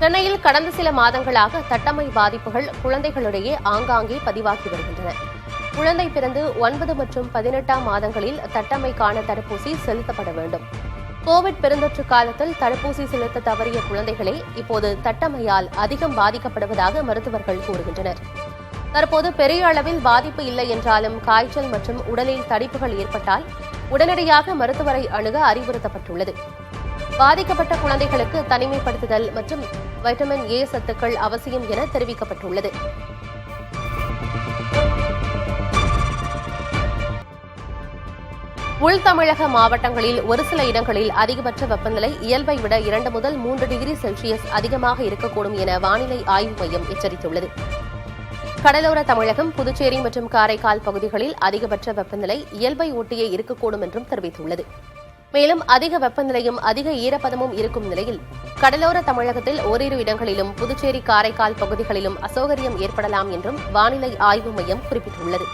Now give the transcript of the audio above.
சென்னையில் கடந்த சில மாதங்களாக தட்டம்மை பாதிப்புகள் குழந்தைகளிடையே ஆங்காங்கே பதிவாகி வருகின்றன. குழந்தை பிறந்து 9 மற்றும் 18ஆம் மாதங்களில் தட்டம்மைக்கான தடுப்பூசி செலுத்தப்பட வேண்டும். கோவிட் பெருந்தொற்று காலத்தில் தடுப்பூசி செலுத்த தவறிய குழந்தைகளே இப்போது தட்டம்மையால் அதிகம் பாதிக்கப்படுவதாக மருத்துவர்கள் கூறுகின்றனர். தற்போது பெரிய அளவில் பாதிப்பு இல்லை என்றாலும் காய்ச்சல் மற்றும் உடலில் தடிப்புகள் ஏற்பட்டால் உடனடியாக மருத்துவரை அணுக அறிவுறுத்தப்பட்டுள்ளது. பாதிக்கப்பட்ட குழந்தைகளுக்கு தனிமைப்படுத்துதல் மற்றும் வைட்டமின் ஏ சத்துக்கள் அவசியம் என தெரிவிக்கப்பட்டுள்ளது. உள் தமிழக மாவட்டங்களில் ஒரு சில இடங்களில் அதிகபட்ச வெப்பநிலை இயல்பை விட 2 முதல் 3 டிகிரி செல்சியஸ் அதிகமாக இருக்கக்கூடும் என வானிலை ஆய்வு மையம் எச்சரித்துள்ளது. கடலோர தமிழகம், புதுச்சேரி மற்றும் காரைக்கால் பகுதிகளில் அதிகபட்ச வெப்பநிலை இயல்பை ஒட்டியே இருக்கக்கூடும் என்றும் தெரிவித்துள்ளது. மேலும் அதிக வெப்பநிலையும் அதிக ஈரப்பதமும் இருக்கும் நிலையில் கடலோர தமிழகத்தில் ஓரிரு இடங்களிலும் புதுச்சேரி காரைக்கால் பகுதிகளிலும் அசௌகரியம் ஏற்படலாம் என்றும் வானிலை ஆய்வு மையம் குறிப்பிட்டுள்ளது.